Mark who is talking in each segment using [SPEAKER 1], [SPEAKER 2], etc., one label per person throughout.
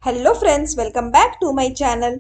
[SPEAKER 1] Hello friends, welcome back to my channel.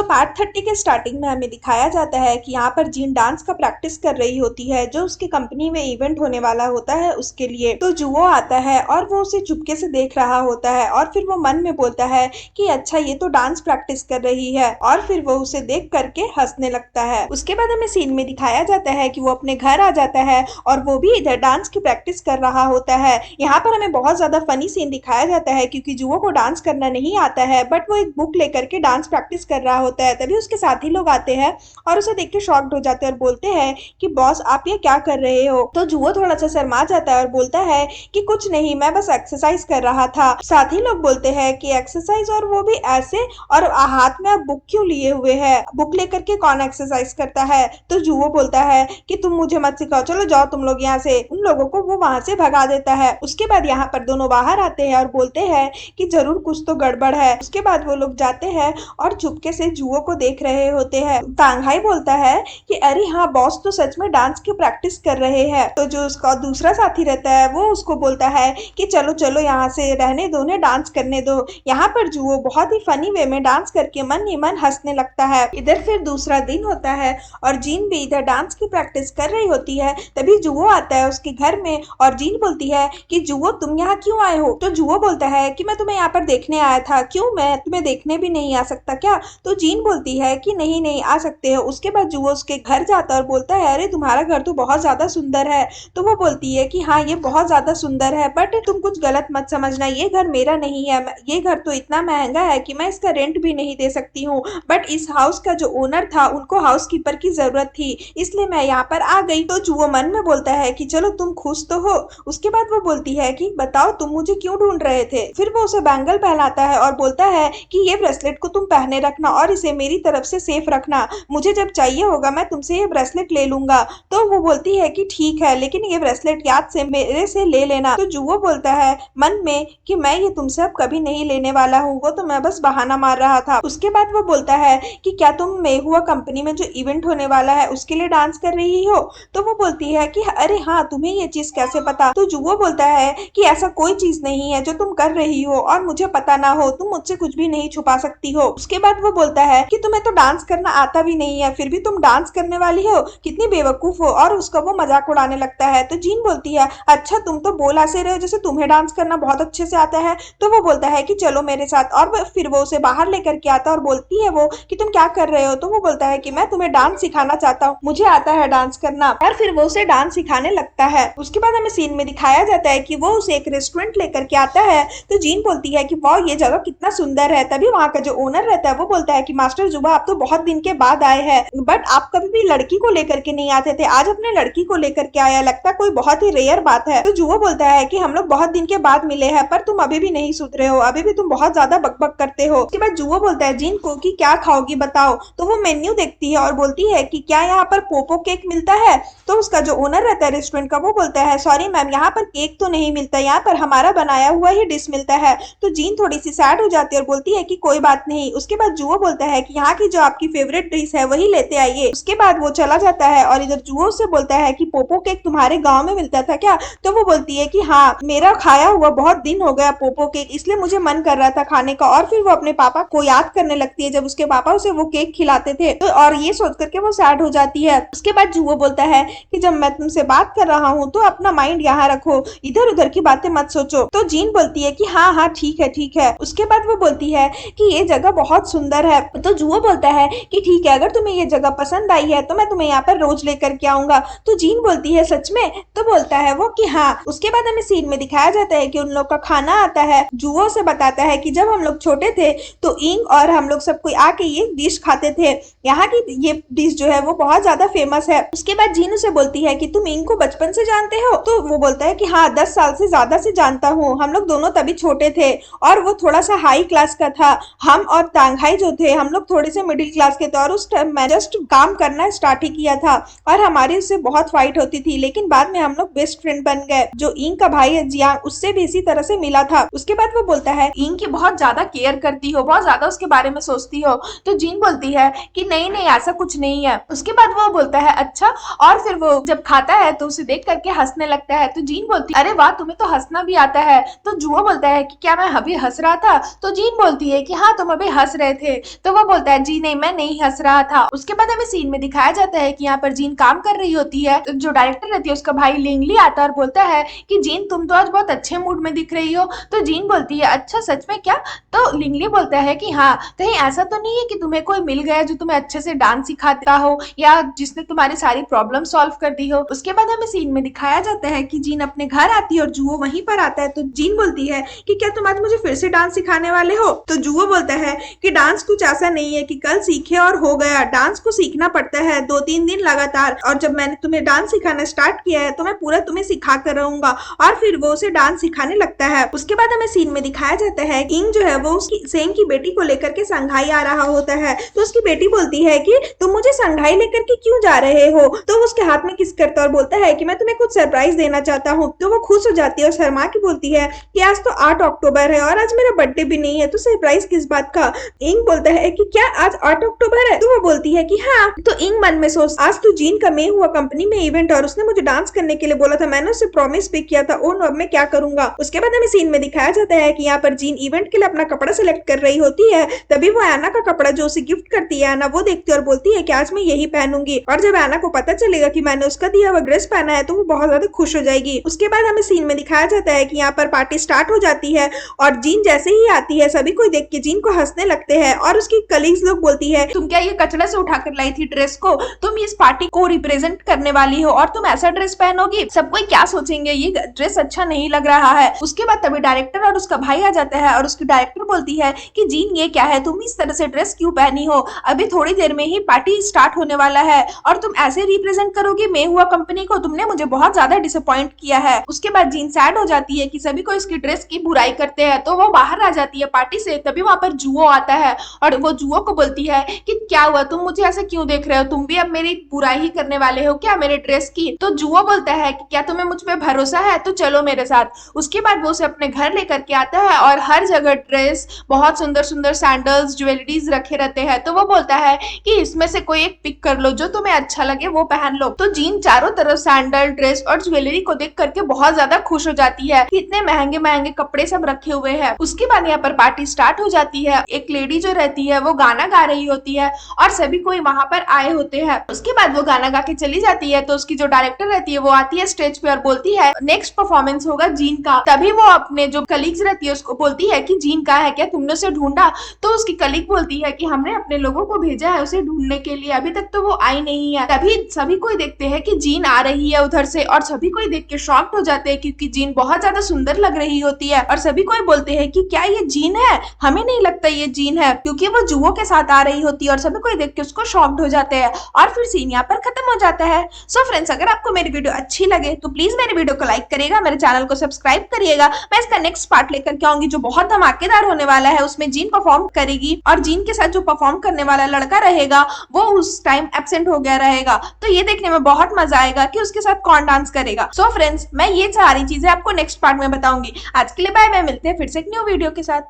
[SPEAKER 1] Part 30 के starting में हमें दिखाया जाता है कि यहाँ पर जीन डांस का प्रैक्टिस कर रही होती है जो उसकी कंपनी में इवेंट होने वाला होता है उसके लिए। तो जुवो आता है और वो उसे चुपके से देख रहा होता है और फिर वो मन में बोलता है कि अच्छा ये तो डांस प्रैक्टिस कर रही है, और फिर वो उसे देख करके हंसने लगता है। उसके बाद हमें सीन में दिखाया जाता है कि वो अपने घर आ जाता है और वो भी इधर डांस की प्रैक्टिस कर रहा होता है। यहाँ पर हमें बहुत ज्यादा फनी सीन दिखाया जाता है क्योंकि जुवो को डांस करना नहीं आता है, बट वो एक बुक लेकर के डांस प्रैक्टिस कर रहा होता है। तभी उसके साथी लोग आते हैं और उसे देख के शॉक्ड हो जाते हैं और बोलते हैं कि बॉस आप ये क्या कर रहे हो। तो जुवो थोड़ा सा शर्मा जाता है और बोलता है कि कुछ नहीं, मैं बस एक्सरसाइज कर रहा था। साथी लोग बोलते हैं कि एक्सरसाइज, और वो भी ऐसे, और हाथ में आप बुक क्यों लिए हुए हैं, बुक लेकर के कौन एक्सरसाइज करता है। तो जुवो बोलता है कि तुम मुझे मत सिखाओ, चलो जाओ तुम लोग यहाँ से। उन लोगों को वो वहां से भगा देता है। उसके बाद यहाँ पर दोनों बाहर आते हैं और बोलते हैं कि जरूर कुछ तो गड़बड़ है। उसके बाद वो लोग जाते हैं और चुपके से जुवो को देख रहे होते हैं। तांघाई बोलता है कि अरे हाँ बॉस तो सच में डांस की प्रैक्टिस कर रहे हैं। तो जो उसका दूसरा साथी रहता है वो उसको बोलता है कि चलो चलो यहाँ से रहने दो, उन्हें डांस करने दो। यहाँ पर जुवो बहुत ही फनी वे में डांस करके मन ही मन हंसने लगता है। इधर फिर दूसरा दिन होता है और जीन भी इधर डांस की प्रैक्टिस कर रही होती है। तभी जुवो आता है उसके घर में और जीन बोलती है कि जुवो तुम यहाँ क्यों आए हो। तो जुवो बोलता है कि मैं तुम्हें यहाँ पर देखने आया था। क्यों, मैं तुम्हें देखने भी नहीं आ सकता क्या। तो जीन बोलती है कि नहीं नहीं आ सकते हो। उसके बाद जुवो उसके घर जाता है और बोलता है अरे तुम्हारा घर तो बहुत ज्यादा सुंदर है। तो वो बोलती है कि हाँ ये बहुत ज्यादा सुंदर है, बट तुम कुछ गलत मत समझना, ये घर मेरा नहीं है। ये घर तो इतना महंगा है कि मैं इसका रेंट भी नहीं दे सकती हूँ, बट इस हाउस का जो ओनर था उनको हाउस कीपर की जरूरत थी, इसलिए मैं यहाँ पर आ गई। तो जुवो मन में बोलता है कि चलो तुम खुश तो हो। उसके बाद वो बोलती है कि बताओ तुम मुझे क्यों ढूंढ रहे थे। फिर वो उसे बैंगल पहनाता है और बोलता है कि ये ब्रेसलेट को तुम पहने रखना और इसे मेरी तरफ से सेफ रखना, मुझे जब चाहिए होगा मैं तुमसे ये ब्रेसलेट ले लूंगा। तो वो बोलती है कि ठीक है, लेकिन ये ब्रेसलेट याद से मेरे से ले लेना। तो जुवो बोलता है मन में कि मैं ये तुमसे अब कभी नहीं लेने वाला हूँ, वो तो मैं बस बहाना मार रहा था। उसके बाद वो बोलता है कि क्या तुम मेहुआ कंपनी में जो इवेंट होने वाला है उसके लिए डांस कर रही हो। तो वो बोलती है कि अरे हाँ, तुम्हें ये चीज कैसे पता। तो जुवो बोलता है कि ऐसा कोई चीज नहीं है जो तुम कर रही हो और मुझे पता ना हो, तुम मुझसे कुछ भी नहीं छुपा सकती हो। उसके बाद वो बोलता है कि तुम्हें तो डांस करना आता भी नहीं है, फिर भी तुम डांस करने वाली हो, कितनी बेवकूफ हो। और उसका वो मजाक उड़ाने लगता है। तो जीन बोलती है अच्छा तुम तो बोल ऐसे रहे हो जैसे तुम्हें डांस करना बहुत अच्छे से आता है। तो वो बोलता है कि चलो मेरे साथ, और फिर वो उसे बाहर लेकर के आता है और बोलती है वो कि तुम क्या कर रहे हो। तो वो बोलता है कि मैं तुम्हें डांस सिखाना चाहता हूँ, मुझे आता है डांस करना, और फिर वो उसे डांस सिखाने लगता है। उसके बाद हमें सीन में दिखाया जाता है कि वो उसे एक रेस्टोरेंट लेकर के आता है। तो जीन बोलती है कि वाह ये जगह कितना सुंदर है। तभी वहाँ का जो ओनर रहता है वो बोलता है कि मास्टर जुबा आप तो बहुत दिन के बाद आए हैं, बट आप कभी भी लड़की को लेकर के नहीं आते थे, आज अपने लड़की को लेकर के आया, लगता कोई बहुत ही रेयर बात है। तो जुवो बोलता है कि हम लोग बहुत दिन के बाद मिले हैं, पर तुम अभी भी नहीं सुधरे हो, अभी भी तुम बहुत ज्यादा बकबक करते हो। उसके बाद जुवो बोलता है जीन को कि क्या खाओगी बताओ। तो वो मेन्यू देखती है और बोलती है कि क्या यहाँ पर पोपो केक मिलता है। तो उसका जो ओनर रहता है रेस्टोरेंट का वो बोलता है सॉरी मैम, यहाँ पर केक तो नहीं मिलता, यहाँ पर हमारा बनाया हुआ ही डिश मिलता है। तो जीन थोड़ी सी सैड हो जाती है और बोलती है कि कोई बात नहीं। उसके बाद जुवो बोलता है कि यहाँ की जो आपकी फेवरेट डिश है वही लेते आइए। उसके बाद वो चला जाता है और इधर जुवो से बोलता है कि पोपो केक तुम्हारे गांव में मिलता था क्या। तो वो बोलती है कि हाँ मेरा खाया हुआ बहुत दिन हो गया पोपो केक, इसलिए मुझे मन कर रहा था खाने का। और फिर वो अपने पापा को याद करने लगती है जब उसके पापा उसे वो केक खिलाते थे। तो और ये सोच करके वो सैड हो जाती है। उसके बाद जुवो बोलता है कि जब मैं तुमसे बात कर रहा हूँ तो अपना माइंड यहाँ रखो, इधर उधर की बातें मत सोचो। तो जीन बोलती है कि हाँ हाँ ठीक है ठीक है। उसके बाद वो बोलती है कि ये जगह बहुत सुंदर है। तो जुवो बोलता है कि ठीक है, अगर तुम्हें ये जगह पसंद आई है तो मैं तुम्हें यहाँ पर रोज लेकर के आऊंगा। तो जीन बोलती है सच में। तो बोलता है वो कि हाँ। उसके बाद हमें सीन में दिखाया जाता है कि उन लोग का खाना आता है। जुवो से बताता है कि जब हम लोग छोटे थे तो इंग और हम लोग सब कोई आके ये डिश खाते थे, यहाँ की ये डिश जो है वो बहुत ज्यादा फेमस है। उसके बाद जीन उसे बोलती है कि तुम इंग को बचपन से जानते हो। तो वो बोलता है कि हाँ 10 साल से ज्यादा से जानता हूँ, हम लोग दोनों तभी छोटे थे और वो थोड़ा सा हाई क्लास का था। हम और तांघाई जो थे हम लोग थोड़े से मिडिल क्लास के थे और उस टाइम मैं जस्ट काम करना स्टार्ट ही किया था और हमारी उससे बहुत फाइट होती थी, लेकिन बाद में हम लोग बेस्ट फ्रेंड बन गए। जो इंग का भाई है जियांग, उससे भी इसी तरह से मिला था। उसके बाद वो बोलता है इंग की बहुत ज्यादा केयर करती हो, बहुत ज्यादा उसके बारे में सोचती हो। तो जीन बोलती है कि नहीं नहीं ऐसा कुछ नहीं है। उसके बाद वो बोलता है अच्छा, और फिर वो जब खाता है तो उसे देख करके हंसने लगता है। तो जीन बोलती है अरे वाह तुम्हें तो हंसना भी आता है। तो जुओ बोलता है कि क्या मैं अभी हंस रहा था? तो जीन बोलती है कि हाँ तुम अभी हंस रहे थे। तो वो बोलता है जी नहीं मैं नहीं हंस रहा था। उसके बाद हमें सीन में दिखाया जाता है कि यहाँ पर जीन काम कर रही होती है। तो जो डायरेक्टर रहती है उसका भाई लिंगली आता है और बोलता है कि जीन तुम तो आज बहुत अच्छे मूड में दिख रही हो। तो जीन बोलती है अच्छा सच में क्या? तो लिंगली बोलता है कि हाँ कहीं ऐसा तो नहीं है कि तुम्हें कोई मिल गया जो तुम्हें अच्छे से डांस सिखाता हो या जिसने तुम्हारी सारी प्रॉब्लम सॉल्व कर दी हो। उसके बाद हमें सीन में दिखाया जाता है कि जीन अपने घर आती है और जुओ वहीं पर आता है। तो जीन बोलती है कि क्या तुम आज मुझे फिर से डांस सिखाने वाले हो? तो जुओ बोलता है कि डांस कुछ ऐसा नहीं है कि कल सीखे और हो गया। डांस को सीखना पड़ता है 2-3 दिन लगातार, और जब मैंने तुम्हें डांस सिखाना स्टार्ट किया है तो मैं पूरा तुम्हें सिखा कर रहूंगा। और फिर वो उसे डांस सिखाने लगता है। उसके बाद हमें सीन में दिखाया जाता है इंग जो है वो उसकी सेंग की बेटी को लेकर के संघाई आ रहा होता है। तो उसकी बेटी बोलती है कि तुम मुझे संघाई लेकर के क्यों जा रहे हो? तो उसके हाथ में किस करता और बोलता है कि मैं तुम्हें कुछ सरप्राइज देना चाहता हूँ। तो वो खुश हो जाती है और शर्मा के बोलती है कि आज तो 8 अक्टूबर है और आज मेरा बर्थडे भी नहीं है, तो सरप्राइज किस बात का? इंग बोलता है कि क्या आज 8 अक्टूबर है? तो वो बोलती है कि हाँ। तो इंग मन में सोच आज तो जीन का मैं हुआ कंपनी में इवेंट और उसने मुझे डांस करने के लिए बोला था, मैंने उससे प्रॉमिस भी किया था। ओ नो अब मैं क्या करूंगा? उसके बाद हमें सीन में दिखाया जाता है कि यहाँ पर जीन इवेंट के लिए अपना कपड़ा सिलेक्ट कर रही होती है। तभी वो एना का कपड़ा जो उसे गिफ्ट करती है, एना वो देखती है और बोलती है कि आज मैं यही पहनूंगी। और जब एना को पता चलेगा कि मैंने उसका दिया हुआ ड्रेस पहना है तो वो बहुत ज्यादा खुश हो जाएगी। उसके बाद हमें सीन में दिखाया जाता है कि यहाँ पर पार्टी स्टार्ट हो जाती है और जीन जैसे ही आती है सभी कोई देख के जीन को हंसने लगते हैं और उसकी कलीग्स लोग बोलती है तुम क्या ये कचरा से उठाकर लाई थी ड्रेस को? तुम इस पार्टी को रिप्रेजेंट करने वाली हो और तुम ऐसा ड्रेस पहनोगी? सब कोई क्या सोचेंगे, ये ड्रेस अच्छा नहीं लग रहा है। उसके बाद तभी डायरेक्टर और उसका भाई आ जाता है और उसकी डायरेक्टर बोलती है कि जीन ये क्या है, तुम इस तरह से ड्रेस क्यों पहनी हो? अभी थोड़ी देर में ही पार्टी स्टार्ट होने वाला है और तुम ऐसे रिप्रेजेंट करोगी मैं हुआ कंपनी को? तुमने मुझे बहुत ज्यादा डिसअपॉइंट किया है। उसके बाद जीन सैड हो जाती है कि सभी को इसकी ड्रेस की बुराई करते हैं, तो वो बाहर आ जाती है पार्टी से। तभी वहां पर जुओ आता है और वो जुओ को बोलती है कि क्या हुआ, तुम मुझे ऐसे क्यों देख रहे हो? तुम भी अब मेरी बुराई ही करने वाले हो क्या मेरे ड्रेस की? तो जुओ बोलता है कि क्या तुम्हें मुझ पे भरोसा है, तो चलो मेरे साथ। उसके बाद वो उसे अपने घर लेकर के आता है और हर जगह ड्रेस, बहुत सुंदर सुंदर सैंडल्स, ज्वेलरीज रखे रहते हैं। तो वो बोलता है कि इसमें से कोई एक पिक कर लो, जो तुम्हें अच्छा लगे वो पहन लो। तो जीन चारों तरफ सैंडल, ड्रेस और ज्वेलरी को देख करके बहुत ज्यादा खुश हो जाती है कि इतने महंगे महंगे कपड़े सब रखे हुए हैं। उसके बाद यहाँ पर पार्टी स्टार्ट हो जाती है। एक लेडी जो रहती है वो गाना गा रही होती है और सभी कोई वहां पर आए होते हैं। उसके बाद वो गाना गा के चली जाती है। तो उसकी जो डायरेक्टर रहती है वो आती है स्टेज पे और बोलती है नेक्स्ट परफॉर्मेंस होगा जीन का। तभी वो अपने जो कलीग्स रहती है उसको बोलती है कि जीन कहाँ है, क्या तुमने उसे ढूंढा? तो उसकी कलीग बोलती है कि हमने अपने लोगों को भेजा है उसे ढूंढने के लिए, अभी तक तो वो आई नहीं है। तभी सभी कोई देखते हैं कि जीन आ रही है उधर से और सभी कोई देख के शॉक्ड हो जाते हैं क्योंकि जीन बहुत ज्यादा सुंदर लग रही होती है। और सभी कोई बोलते हैं कि क्या ये जीन है? हमें नहीं लगता ये जीन है, क्योंकि वो जुओ के साथ आ रही होती है और सभी कोई देख के उसको शॉक्ड हो जाते हैं। और फिर सीन यहाँ पर खत्म हो जाता है। सो फ्रेंड्स, अगर आपको मेरी वीडियो अच्छी लगे तो प्लीज मेरी वीडियो को लाइक करिएगा, मेरे चैनल को सब्सक्राइब करिएगा। मैं इसका नेक्स्ट पार्ट लेकर के आऊंगी जो बहुत धमाकेदार होने वाला है। उसमें जीन परफॉर्म करेगी और जीन के साथ जो परफॉर्म करने वाला लड़का रहेगा वो उस टाइम एब्सेंट हो गया रहेगा। तो ये देखने में बहुत मजा आएगा कि उसके साथ कौन डांस करेगा। सो फ्रेंड्स, मैं ये सारी चीजें आपको नेक्स्ट पार्ट में बताऊंगी। आज के लिए बाय बाय, मिलते हैं फिर से एक न्यू वीडियो के साथ।